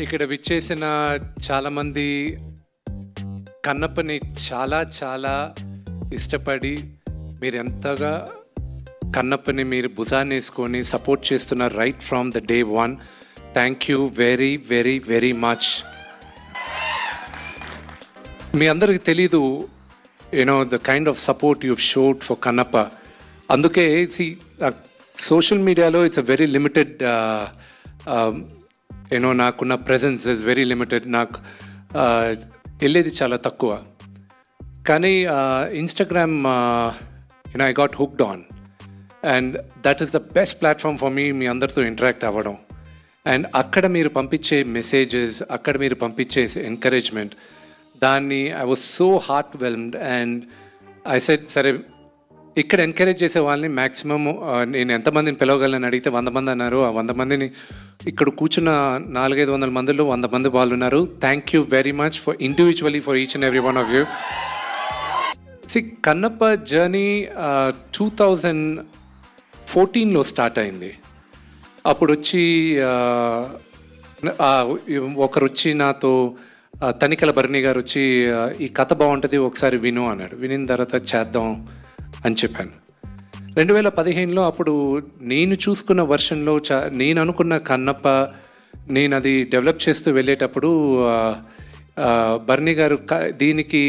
ఇక్కడ విచ్చేసిన చాలామంది కన్నప్పని చాలా చాలా ఇష్టపడి మీరు ఎంతగా కన్నప్పని మీరు భుజాన్ని వేసుకొని సపోర్ట్ చేస్తున్నారు right from the day one. Thank you very very very much. మీ అందరికి తెలీదు the kind of support you showed for Kannappa. అందుకే సోషల్ మీడియాలో ఇట్స్ అ వెరీ లిమిటెడ్ నాకున్న ప్రెజెన్స్ ఇస్ వెరీ లిమిటెడ్. నాకు వెళ్ళేది చాలా తక్కువ. కానీ Instagram I got hooked on and that is the best platform for మీ అందరితో ఇంటరాక్ట్ అవ్వడం. అండ్ అక్కడ మీరు పంపించే మెసేజెస్, అక్కడ మీరు పంపించే ఎంకరేజ్మెంట్, దాన్ని I was so heart whelmed. And I said సరే ఇక్కడ ఎంకరేజ్ చేసే వాళ్ళని మ్యాక్సిమమ్ నేను ఎంతమందిని పిలవగలను అడిగితే 100 మంది అన్నారు. ఆ 100 మందిని ఇక్కడ కూర్చున్న 400-500 మందిలో 100 మంది వాళ్ళు ఉన్నారు. Thank you very much for individually for each and every one of you. Kannappa journey 2014లో స్టార్ట్ అయింది. అప్పుడు వచ్చి ఒకరు వచ్చి నాతో తనికల భరణి గారు వచ్చి ఈ కథ బాగుంటుంది ఒకసారి విను అన్నాడు. వినిన తర్వాత చేద్దాం అని చెప్పాను. 2015లో అప్పుడు నేను చూసుకున్న వర్షన్లో నేను అనుకున్న కన్నప్ప నేను అది డెవలప్ చేస్తూ వెళ్ళేటప్పుడు భరణి గారు దీనికి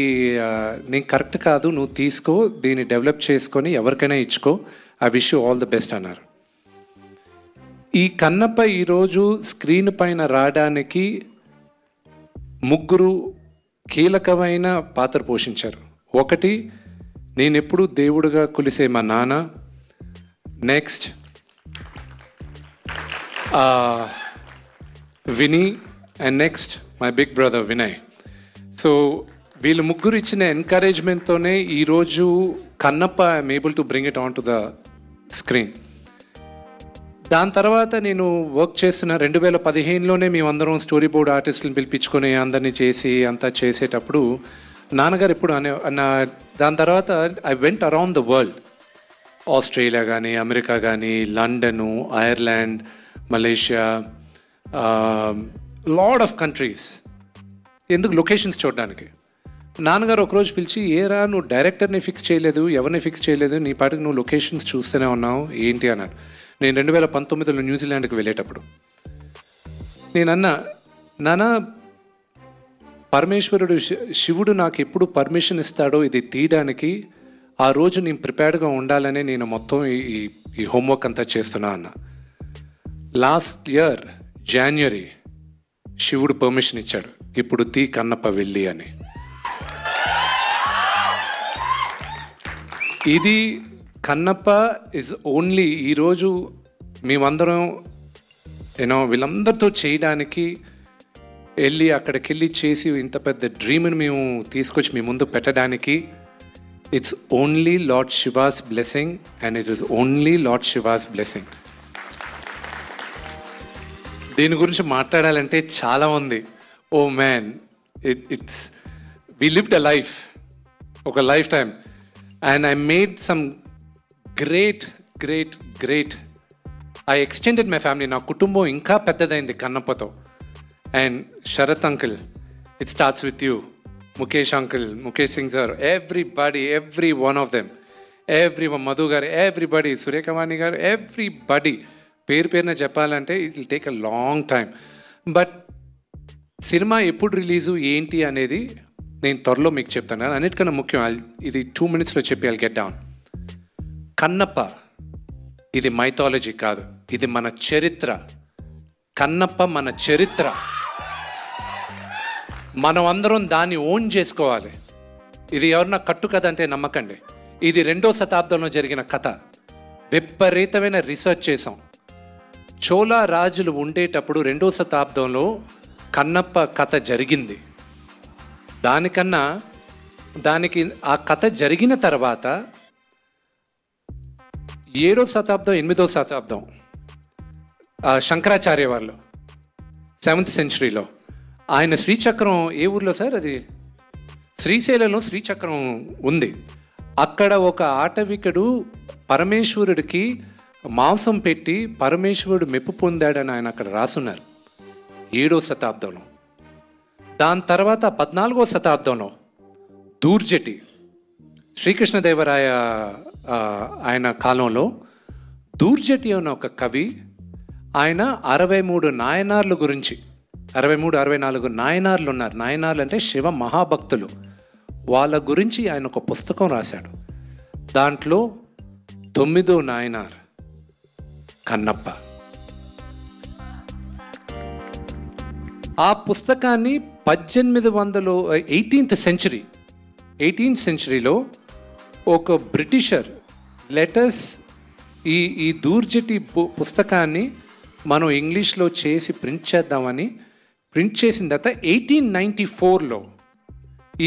నేను కరెక్ట్ కాదు, నువ్వు తీసుకో, దీన్ని డెవలప్ చేసుకొని ఎవరికైనా ఇచ్చుకో, I wish you all the best అన్నారు. ఈ కన్నప్ప ఈరోజు స్క్రీన్ పైన రావడానికి 3 కీలకమైన పాత్ర పోషించారు. ఒకటి, నేనెప్పుడు దేవుడుగా కొలిసే మా నాన్న. Next Vini. And next my big brother Vinay. So వీళ్ళు 3 ఇచ్చిన ఎంకరేజ్మెంట్తోనే ఈరోజు Kannappa I'm able to bring it on to the screen. దాని తర్వాత నేను వర్క్ చేస్తున్న 2015లోనే మేమందరం స్టోరీ బోర్డ్ ఆర్టిస్టులను పిలిపించుకొని అందరినీ చేసి అంతా చేసేటప్పుడు నాన్నగారు ఎప్పుడు దాని తర్వాత I went around the world. Australia కానీ, అమెరికా కానీ, London, Ireland, Malaysia, lot of countries. ఎందుకు? లొకేషన్స్ చూడడానికి. నాన్నగారు ఒకరోజు పిలిచి, ఏరా నువ్వు డైరెక్టర్ని ఫిక్స్ చేయలేదు, ఎవరిని ఫిక్స్ చేయలేదు, నీ పాటికి నువ్వు లొకేషన్స్ చూస్తూనే ఉన్నావు ఏంటి అన్నాడు. నేను 2019లో న్యూజిలాండ్కి వెళ్ళేటప్పుడు నేనన్నా, నాన్న పరమేశ్వరుడు శివుడు నాకు ఎప్పుడు పర్మిషన్ ఇస్తాడో ఇది తీయడానికి, ఆ రోజు నేను ప్రిపేర్డ్గా ఉండాలని నేను మొత్తం ఈ హోంవర్క్ అంతా చేస్తున్నా అన్న. లాస్ట్ ఇయర్ జాన్వరి శివుడు పర్మిషన్ ఇచ్చాడు, ఇప్పుడు తీ కన్నప్ప వెళ్ళి అని. ఇది కన్నప్ప ఇస్ ఓన్లీ ఈరోజు మేమందరం వీళ్ళందరితో చేయడానికి వెళ్ళి అక్కడికి వెళ్ళి చేసి ఇంత పెద్ద డ్రీమ్ని మేము తీసుకొచ్చి మీ ముందు పెట్టడానికి it's only lord Shiva's blessing and it is only lord Shiva's blessing. దీని గురించి మాట్లాడాలంటే చాలా ఉంది. Oh man, it's we lived a life, ఒక life time, and I made some great great great. I extended my family. నా కుటుంబం ఇంకా పెద్దదైంది కన్నప్పతో. And Sarath uncle, it starts with you. Mukesh uncle, Mukesh Singh sir, everybody, every one of them, Madhu గారు, everybody, Surekhavani గారు, everybody. పేరున చెప్పాలంటే it will take a long time. But cinema ఎప్పుడు రిలీజు ఏంటి అనేది నేను త్వరలో మీకు చెప్తాను. అన్నిటికన్నా ముఖ్యం, ఇది 2 minutesలో చెప్పి ఐల్ గెట్ డౌన్. కన్నప్ప ఇది మైథాలజీ కాదు, ఇది మన చరిత్ర. కన్నప్ప మన చరిత్ర. మనం అందరం దాన్ని ఓన్ చేసుకోవాలి. ఇది ఎవరన్నా కట్టు కథ అంటే నమ్మకండి. ఇది 2వ శతాబ్దంలో జరిగిన కథ. విపరీతమైన రీసెర్చ్ చేసాం. చోళా రాజులు ఉండేటప్పుడు 2వ శతాబ్దంలో కన్నప్ప కథ జరిగింది. దానికి ఆ కథ జరిగిన తర్వాత 7వ శతాబ్దం 8వ శతాబ్దం శంకరాచార్య వాళ్ళు 7th centuryలో ఆయన శ్రీచక్రం ఏ ఊర్లో సార్? అది శ్రీశైలంలో శ్రీచక్రం ఉంది. అక్కడ ఒక ఆటవికుడు పరమేశ్వరుడికి మాంసం పెట్టి పరమేశ్వరుడు మెప్పు పొందాడని ఆయన అక్కడ రాసున్నారు. 7వ శతాబ్దంలో. దాని తర్వాత 14వ శతాబ్దంలో దూర్జటి, శ్రీకృష్ణదేవరాయ ఆయన కాలంలో దూర్జటి అనే ఒక కవి, ఆయన 63 నాయనార్ల గురించి, 64 నాయనార్లు ఉన్నారు. నాయనార్లు అంటే శివ మహాభక్తులు. వాళ్ళ గురించి ఆయన ఒక పుస్తకం రాశాడు. దాంట్లో 9వ నాయనార్ కన్నప్ప. ఆ పుస్తకాన్ని 18th సెంచరీలో ఒక బ్రిటిషర్ లెటర్స్ ఈ దూర్జటి పుస్తకాన్ని మనం ఇంగ్లీష్లో చేసి ప్రింట్ చేద్దామని ప్రింట్ చేసిన తర్వాత 1894లో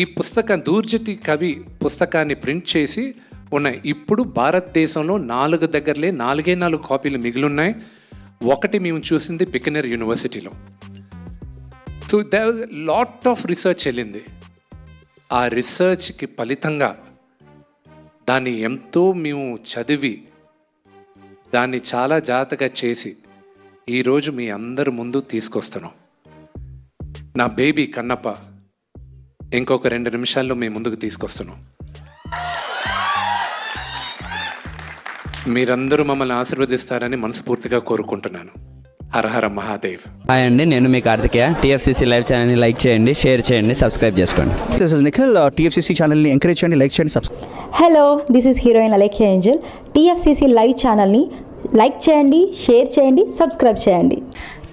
ఈ పుస్తకం దూర్జటి కవి పుస్తకాన్ని ప్రింట్ చేసి ఉన్నాయి. ఇప్పుడు భారతదేశంలో 4 కాపీలు మిగిలిన్నాయి. ఒకటి మేము చూసింది బికనర్ యూనివర్సిటీలో. So there was lot of research వెళ్ళింది. ఆ రీసెర్చ్కి ఫలితంగా దాన్ని ఎంతో మేము చదివి దాన్ని చాలా జాగ్రత్తగా చేసి ఈరోజు మీ అందరి ముందు తీసుకొస్తున్నాం. నా బేబీ కన్నప్ప ఇంకొక 2 నిమిషాల్లో మీ ముందుకు తీసుకొస్తున్నాం. మీరందరూ మమ్మల్ని ఆశీర్వదిస్తారని మనస్ఫూర్తిగా కోరుకుంటున్నాను. హర హర మహాదేవ్. హాయ్ అండి, నేను మీ కార్తికేయ. టీఎఫ్సీసీ లైవ్ ఛానల్ని లైక్ చేయండి, షేర్ చేయండి, సబ్స్క్రైబ్ చేసుకోండి. This is Nikhil. టీఎఫ్సీసీ ఛానల్ని ఎంకరేజ్ చేయండి, లైక్ చేయండి, subscribe. Hello, this is heroine Alekhya Angel. TFCC live ఛానల్ని లైక్ చేయండి, షేర్ చేయండి, సబ్స్క్రైబ్ చేయండి.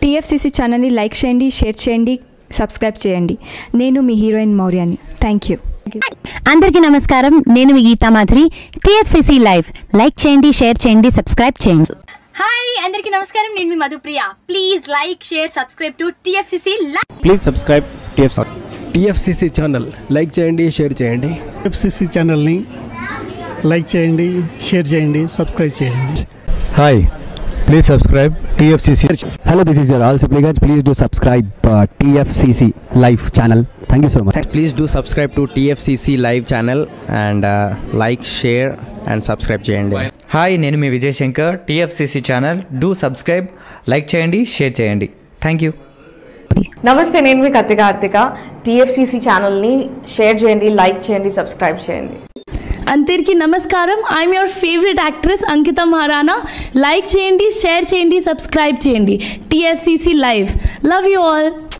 టీఎఫ్సీసీ ఛానల్ని లైక్ చేయండి, షేర్ చేయండి, సబ్స్క్రైబ్ చేయండి. నేను మీ హీరోయిన్ మౌర్యాని. Thank you. అందరికీ నమస్కారం, నేను మీ Geetha Madhuri. TFCC live like చేయండి, షేర్ చేయండి, సబ్స్క్రైబ్ చేయండి. హాయ్ అందరికీ నమస్కారం, నేను మీ Madhupriya. Please like, share, subscribe to TFCC live. Please subscribe TFCC channel like చేయండి, షేర్ చేయండి. టీఎఫ్సీసీ ఛానల్ని లైక్ చేయండి, షేర్ చేయండి, సబ్స్క్రైబ్ చేయండి. Hi, please subscribe TFCC. Hello, this is your all supplicants. Please do subscribe TFCC Live channel. Thank you so much. Please do subscribe to TFCC live channel and like, share and subscribe చేయండి. Hi, నేను మీ Vijay Shankar. TFCC channel do subscribe, like చేయండి, share చేయండి. Thank you. నమస్తే, నేను మీ Karthika. TFCC ఛానల్ని share చేయండి, లైక్ చేయండి, సబ్స్క్రైబ్ చేయండి. అందరికీ నమస్కారం. I'm your favourite actress Ankita Maharana. Like చేయండి, షేర్ చేయండి, సబ్స్క్రైబ్ చేయండి. TFCC live. Love you all.